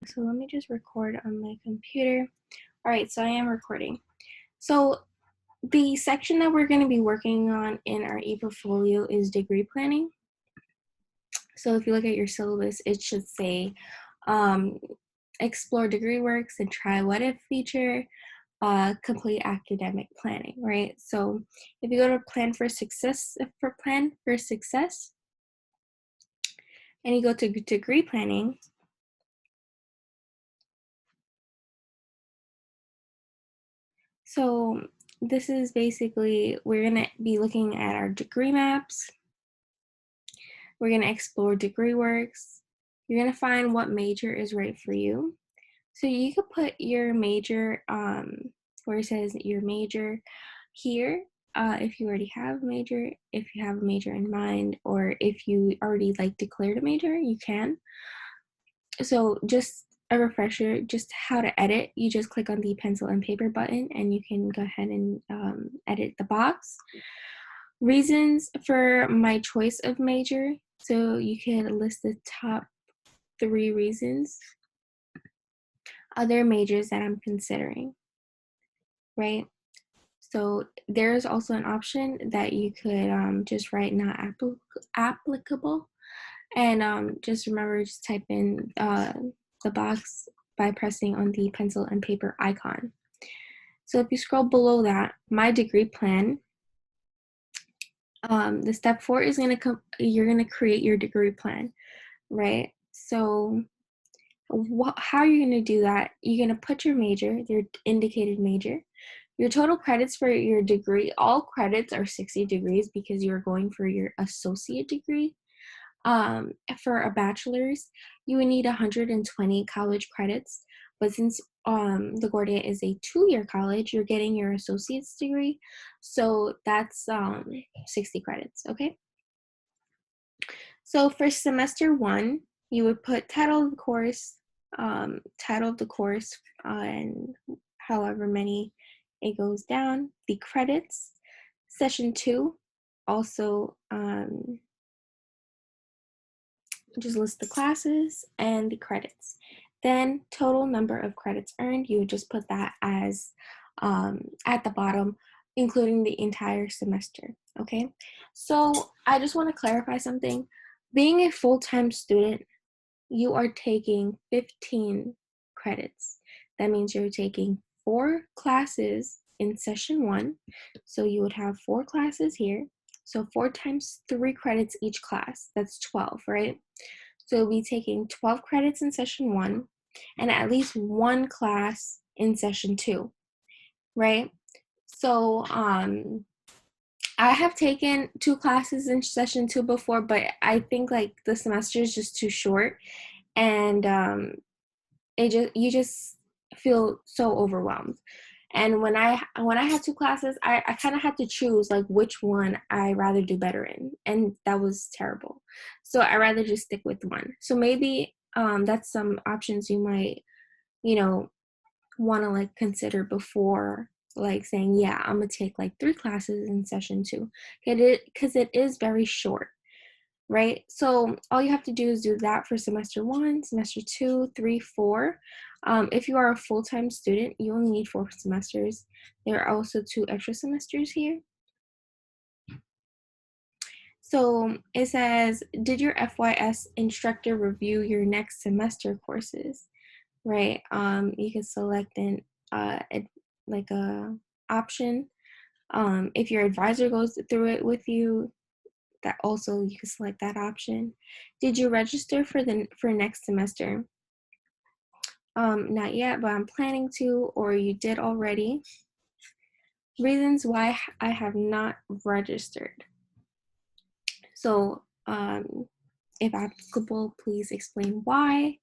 So let me just record on my computer. All right, so I am recording. So the section that we're going to be working on in our ePortfolio is degree planning. So if you look at your syllabus, it should say explore degree works and try what if feature, complete academic planning, right? So if you go to plan for success, and you go to degree planning, so this is basically, we're going to be looking at our degree maps. We're going to explore degree works. You're going to find what major is right for you. So you could put your major, where it says your major here, if you already have a major, if you have a major in mind, or if you already declared a major, you can. So just a refresher, just how to edit. You just click on the pencil and paper button and you can go ahead and edit the box. Reasons for my choice of major. So you can list the top 3 reasons. Other majors that I'm considering, right? So there's also an option that you could just write not applicable. And just remember, just type in the box by pressing on the pencil and paper icon. So if you scroll below that, my degree plan, the step 4 is you're gonna create your degree plan, right? So how are you gonna do that? You're gonna put your major, your indicated major, your total credits for your degree. All credits are 60 degrees because you're going for your associate degree. For a bachelor's, you would need 120 college credits, but since LaGuardia is a 2-year college, you're getting your associate's degree, so that's 60 credits, okay? So for semester 1, you would put title of the course, and however many it goes down, the credits. Session 2, also just list the classes and the credits. Then total number of credits earned, you would just put that as at the bottom, including the entire semester, okay? So I just want to clarify something. Being a full-time student, you are taking 15 credits. That means you're taking 4 classes in session 1. So you would have 4 classes here. So 4 times 3 credits each class. That's 12, right? So you'll be taking 12 credits in session 1 and at least 1 class in session 2, right? So I have taken 2 classes in session 2 before, but I think the semester is just too short, and you just feel so overwhelmed. And when I had 2 classes, I kind of had to choose which one I rather do better in, and that was terrible. So I rather just stick with one. So maybe that's some options you might want to consider before saying, yeah, I'm gonna take 3 classes in session 2, because it is very short, right? So all you have to do is do that for semester 1, semester 2, 3, 4. If you are a full-time student, you only need 4 semesters. There are also 2 extra semesters here. So it says, did your FYS instructor review your next semester courses? Right? You can select an a option. If your advisor goes through it with you, that also you can select that option. Did you register for next semester? Not yet, but I'm planning to, or you did already. Reasons why I have not registered. So if applicable, please explain why.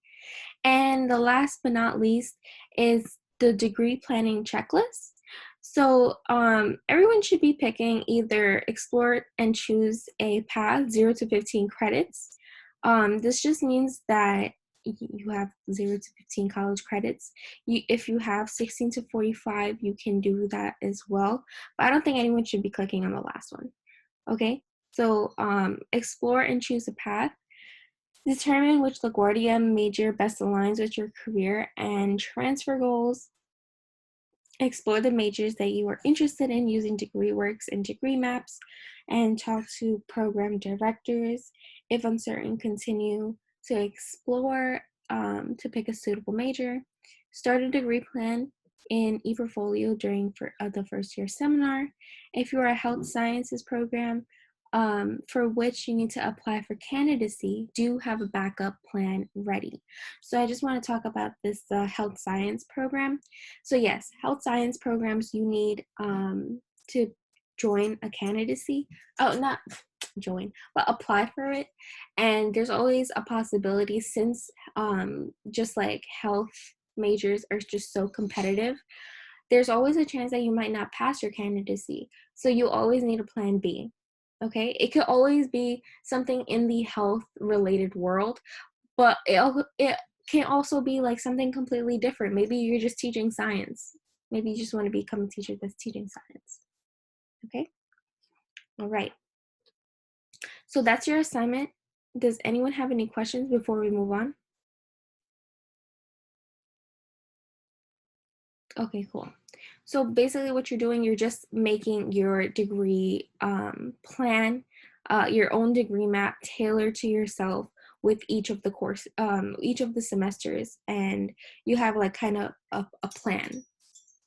And the last but not least is the degree planning checklist. So everyone should be picking either explore and choose a path 0 to 15 credits. This just means that you have 0 to 15 college credits. If you have 16 to 45, you can do that as well. But I don't think anyone should be clicking on the last one. Okay, so explore and choose a path. Determine which LaGuardia major best aligns with your career and transfer goals. Explore the majors that you are interested in using DegreeWorks and degree maps, and talk to program directors. If uncertain, continue to explore to pick a suitable major. Start a degree plan in ePortfolio during the first year seminar. If you are a health sciences program, for which you need to apply for candidacy, do have a backup plan ready. So I just want to talk about this health science program. So yes, health science programs, you need to join a candidacy. Oh, not join, but apply for it. And there's always a possibility, since just like health majors are just so competitive, there's always a chance that you might not pass your candidacy. So you always need a plan B. Okay, it could always be something in the health related world, but it can also be like something completely different. Maybe you're just teaching science. Maybe you just want to become a teacher that's teaching science. Okay, all right. So that's your assignment. Does anyone have any questions before we move on? Okay, cool. So basically what you're doing, you're just making your degree plan, your own degree map tailored to yourself with each of the each of the semesters, and you have like kind of a plan.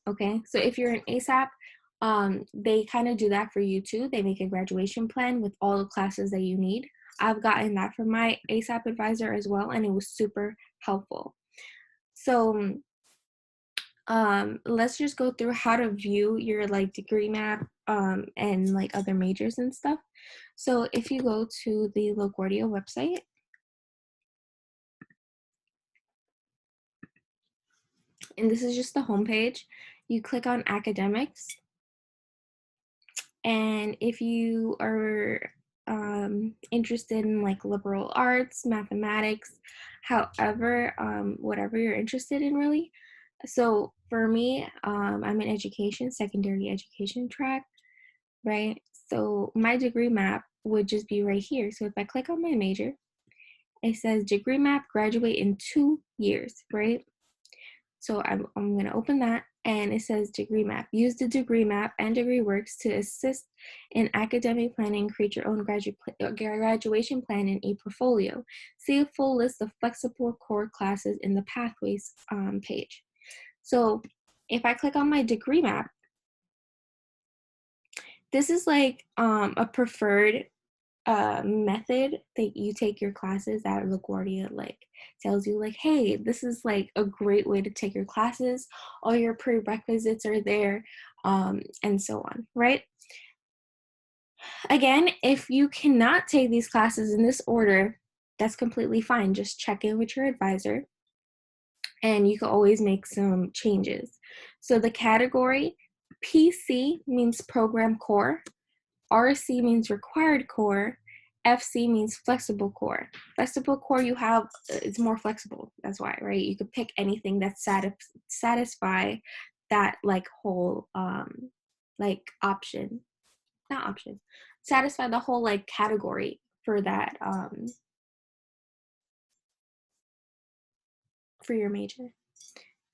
Okay, so if you're an ASAP, they kind of do that for you too. They make a graduation plan with all the classes that you need. I've gotten that from my ASAP advisor as well, and it was super helpful. So let's just go through how to view your like degree map and like other majors and stuff. So if you go to the LaGuardia website, and this is just the homepage, you click on academics, and if you are interested in like liberal arts, mathematics, however, whatever you're interested in really. So for me, I'm in education, secondary education track, right? So my degree map would just be right here. So if I click on my major, it says degree map, graduate in 2 years, right? So I'm gonna open that, and it says degree map. Use the degree map and DegreeWorks to assist in academic planning. Create your own graduation plan in ePortfolio. See a full list of flexible core classes in the pathways page. So if I click on my degree map, this is like a preferred method that you take your classes at LaGuardia, like tells you like, hey, this is like a great way to take your classes, all your prerequisites are there, and so on, right? Again, if you cannot take these classes in this order, that's completely fine. Just check in with your advisor and you can always make some changes. So the category PC means program core, RC means required core, FC means flexible core. Flexible core, you have, it's more flexible. That's why, right? You could pick anything that satisfy that like whole like option, not option, satisfy the whole like category for that for your major.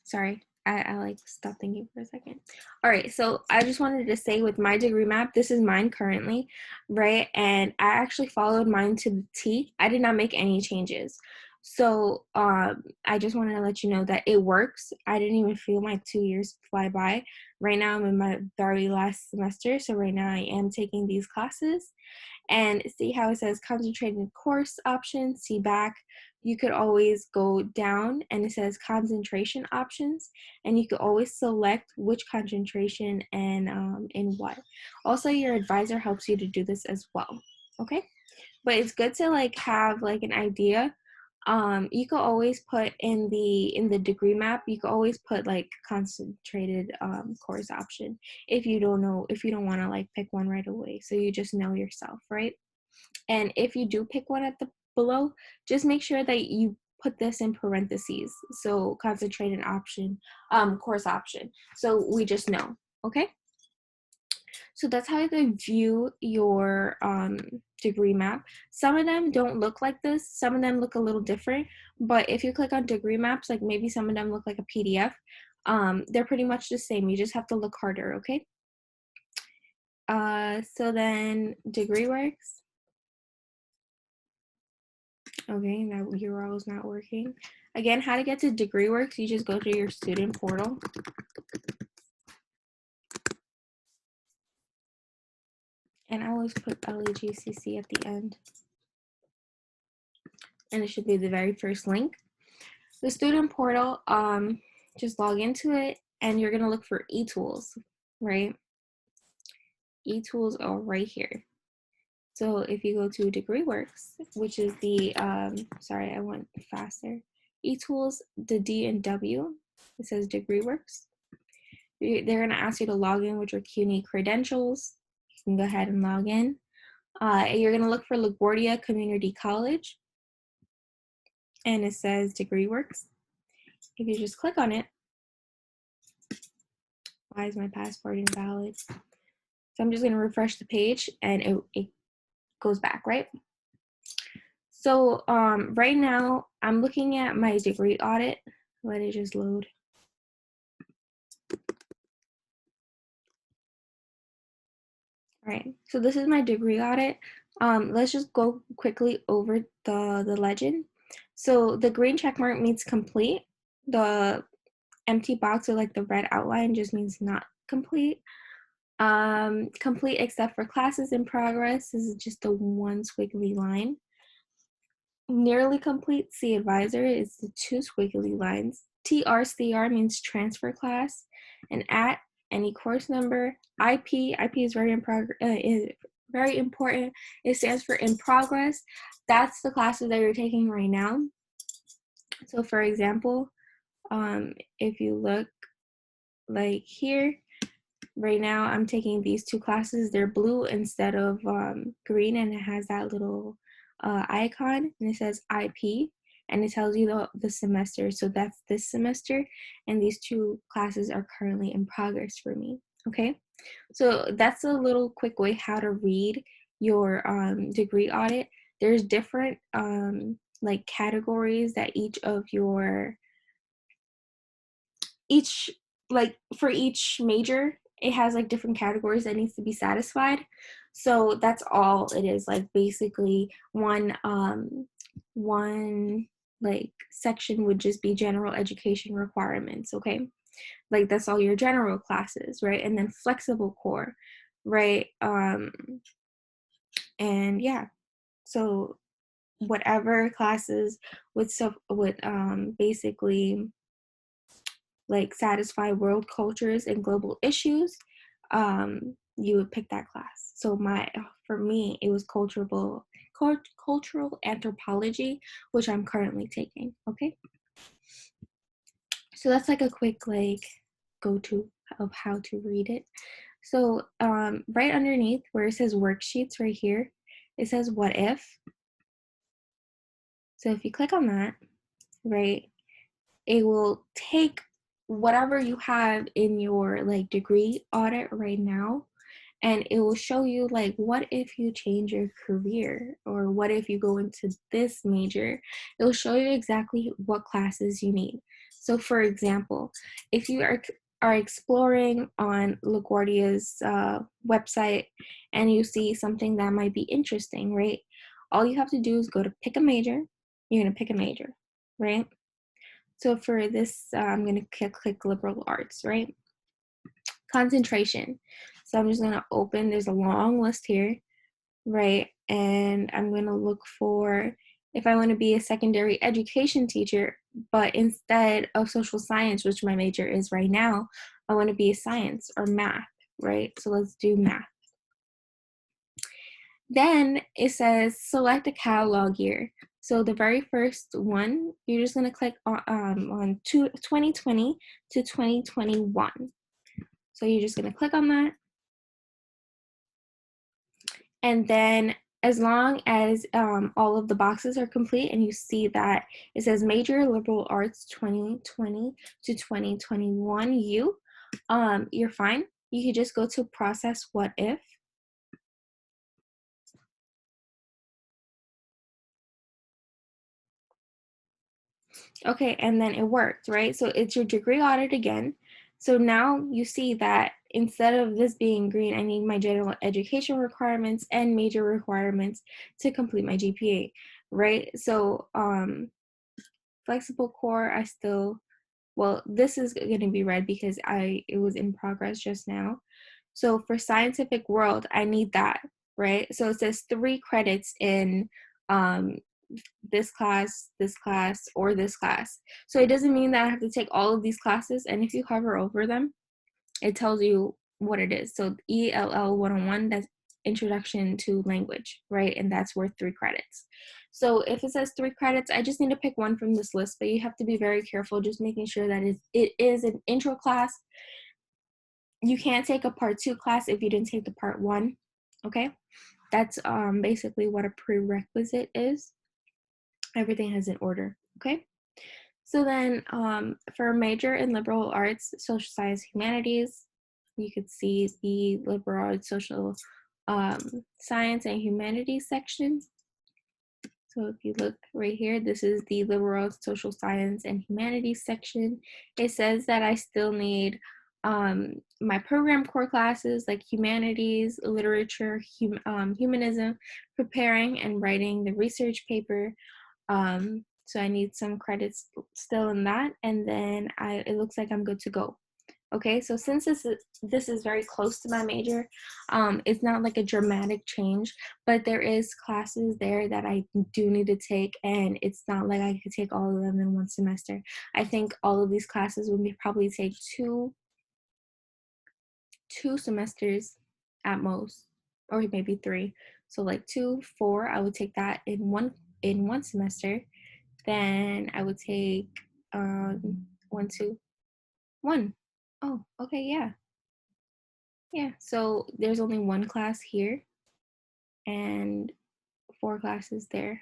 Sorry, I like stopped thinking for a second. All right, so I just wanted to say with my degree map, this is mine currently, right? And I actually followed mine to the T. I did not make any changes. So I just wanted to let you know that it works. I didn't even feel my 2 years fly by. Right now I'm in my very last semester. So right now I am taking these classes. And see how it says concentrated course options, see back. You could always go down and it says concentration options, and you could always select which concentration and in what. Also, your advisor helps you to do this as well, okay? But it's good to like have like an idea. You could always put in the degree map, you could always put like concentrated course option if you don't know, if you don't want to like pick one right away, so you just know yourself, right? And if you do pick one at the below, just make sure that you put this in parentheses, so concentrated option, course option, so we just know, okay? So that's how you can view your degree map. Some of them don't look like this. Some of them look a little different. But if you click on degree maps, like maybe some of them look like a PDF, they're pretty much the same. You just have to look harder, okay? So then DegreeWorks. Okay, that URL is not working. Again, how to get to DegreeWorks, you just go to your student portal. And I always put LAGCC at the end. And it should be the very first link. The student portal, just log into it and you're gonna look for eTools, right? eTools are right here. So if you go to DegreeWorks, which is the, sorry, I went faster. eTools, the D and W, it says DegreeWorks. They're gonna ask you to log in with your CUNY credentials. You can go ahead and log in. You're gonna look for LaGuardia Community College. And it says DegreeWorks. If you just click on it, why is my passport invalid? So I'm just gonna refresh the page and it goes back, right? So right now I'm looking at my degree audit. Let it just load. All right, so this is my degree audit. Let's just go quickly over the legend. So the green check mark means complete. The empty box or like the red outline just means not complete. Complete except for classes in progress. This is just the one squiggly line. Nearly complete, see advisor, is the two squiggly lines. TRCR means transfer class, and at any course number. IP is very important. It stands for in progress. That's the classes that you're taking right now. So for example, if you look like here, right now I'm taking these two classes. They're blue instead of green, and it has that little icon, and it says IP, and it tells you the semester. So that's this semester, and these two classes are currently in progress for me. Okay, so that's a little quick way how to read your degree audit. There's different like categories that for each major, it has like different categories that needs to be satisfied. So that's all it is. Like basically one like section would just be general education requirements, okay? Like that's all your general classes, right? And then flexible core, right? And yeah, so whatever classes would basically like satisfy world cultures and global issues, you would pick that class. So for me, it was cultural anthropology, which I'm currently taking. Okay, so that's like a quick like go-to of how to read it. So right underneath where it says worksheets right here, it says what if. So if you click on that, right, it will take whatever you have in your like degree audit right now, and it will show you like what if you change your career, or what if you go into this major. It will show you exactly what classes you need. So for example, if you are exploring on LaGuardia's website and you see something that might be interesting, right, all you have to do is go to pick a major. You're going to pick a major, right? So for this, I'm going to click liberal arts, right? Concentration. So I'm just going to open, there's a long list here, right? And I'm going to look for, if I want to be a secondary education teacher, but instead of social science, which my major is right now, I want to be a science or math, right? So let's do math. Then it says select a catalog year. So the very first one, you're just going to click on 2020 to 2021. So you're just going to click on that. And then as long as all of the boxes are complete and you see that it says major liberal arts 2020 to 2021 you're fine. you could just go to process what if. Okay, and then it worked, right? So it's your degree audit again. So now you see that instead of this being green, I need my general education requirements and major requirements to complete my GPA, right? So flexible core, I still, well, this is going to be red because it was in progress just now. So for scientific world, I need that, right? So it says 3 credits in this class, or this class. So it doesn't mean that I have to take all of these classes, and if you hover over them, it tells you what it is. So ELL 101, that's Introduction to Language, right? And that's worth 3 credits. So if it says 3 credits, I just need to pick one from this list, but you have to be very careful, just making sure that it is an intro class. You can't take a part 2 class if you didn't take the part 1, okay? That's basically what a prerequisite is. Everything has an order, okay? So then for a major in liberal arts, social science, humanities, you could see the liberal arts, social science and humanities section. So if you look right here, this is the liberal arts, social science and humanities section. It says that I still need my program core classes like humanities, literature, humanism, preparing and writing the research paper. So I need some credits still in that, and then it looks like I'm good to go. Okay, so since this is very close to my major, it's not like a dramatic change, but there is classes there that I do need to take, and it's not like I could take all of them in one semester. I think all of these classes would probably take two semesters at most, or maybe 3. So like 2, 4, I would take that in one semester. Then I would take 1, 2, 1. Oh, okay, yeah. Yeah, so there's only 1 class here and 4 classes there.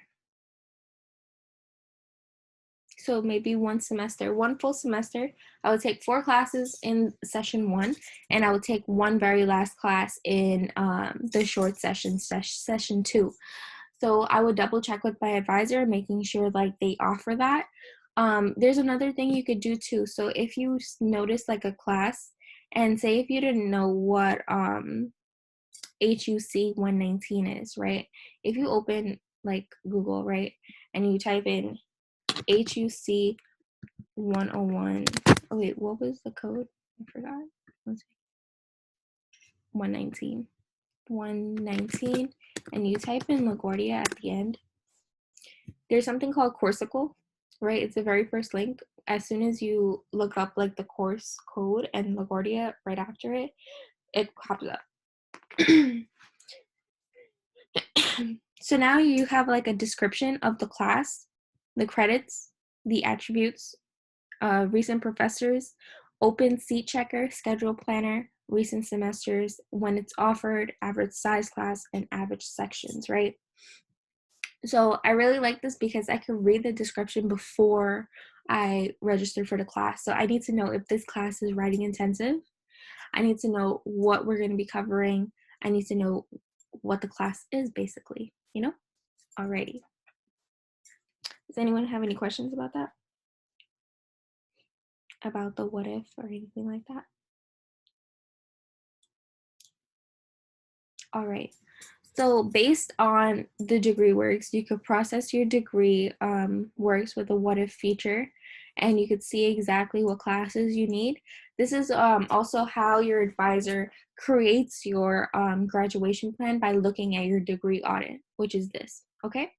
So maybe one full semester, I would take 4 classes in session 1, and I would take one very last class in the short session, session 2. So I would double check with my advisor, making sure like they offer that. There's another thing you could do too. So if you notice like a class, and say if you didn't know what HUC 119 is, right? If you open like Google, right, and you type in HUC 101, oh wait, what was the code? I forgot. 119. 119, and you type in LaGuardia at the end. There's something called Coursical, right? It's the very first link. As soon as you look up like the course code and LaGuardia right after it, it pops up. So now you have like a description of the class, the credits, the attributes, recent professors, open seat checker, schedule planner, recent semesters, when it's offered, average size class, and average sections, right? So I really like this because I can read the description before I register for the class. So I need to know if this class is writing intensive. I need to know what we're going to be covering. I need to know what the class is basically, you know? Alrighty. Does anyone have any questions about that? About the what if or anything like that? All right. So based on the degree works, you could process your degree works with a what if feature, and you could see exactly what classes you need. This is also how your advisor creates your graduation plan by looking at your degree audit, which is this, okay?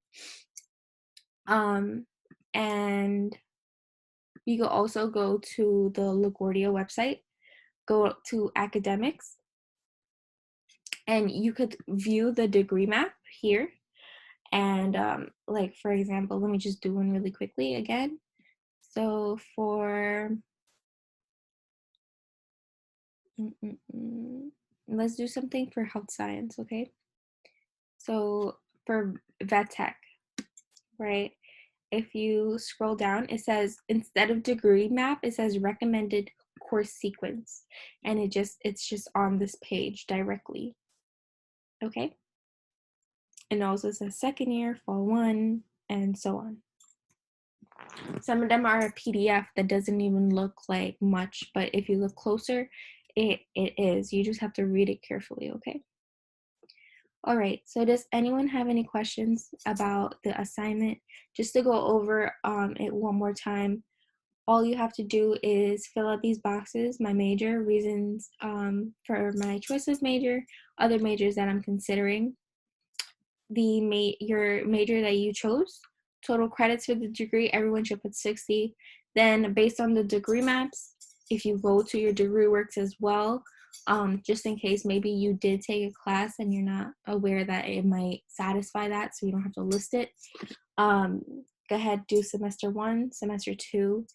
And you can also go to the LaGuardia website, go to academics, and you could view the degree map here. And like for example, let me just do one really quickly again. So for let's do something for health science, okay? So for vet tech, right? If you scroll down, it says instead of degree map, it says recommended course sequence, and it's just on this page directly. Okay? And also says second year, fall 1, and so on. Some of them are a PDF that doesn't even look like much, but if you look closer, it is. You just have to read it carefully, okay? All right, so does anyone have any questions about the assignment? Just to go over it one more time, all you have to do is fill out these boxes: my major, reasons for my choice of major, other majors that I'm considering, your major that you chose, total credits for the degree, everyone should put 60. Then based on the degree maps, if you go to your degree works as well, just in case maybe you did take a class and you're not aware that it might satisfy that, so you don't have to list it. Go ahead, do semester 1, semester 2,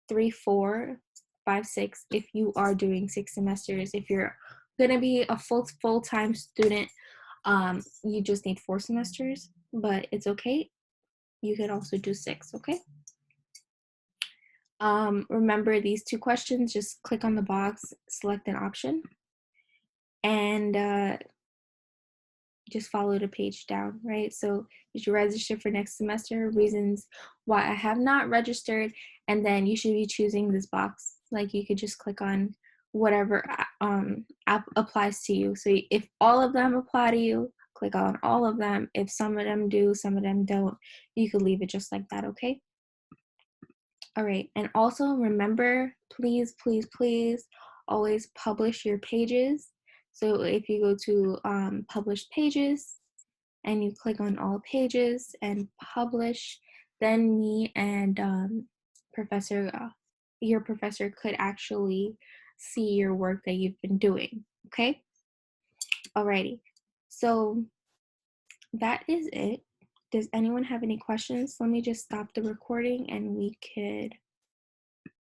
3, 4, 5, 6. If you are doing 6 semesters, if you're gonna be a full-time student, you just need 4 semesters, but it's okay. You could also do 6, okay? Remember these 2 questions, just click on the box, select an option, and just follow the page down, right? So you should register for next semester, reasons why I have not registered, and then you should be choosing this box. Like you could just click on whatever app applies to you. So if all of them apply to you, click on all of them. If some of them do, some of them don't, you could leave it just like that, okay? All right, and also remember, please, please, please, always publish your pages. So if you go to published pages and you click on all pages and publish, then me and your professor could actually see your work that you've been doing, okay? Alrighty, so that is it. Does anyone have any questions? Let me just stop the recording and we could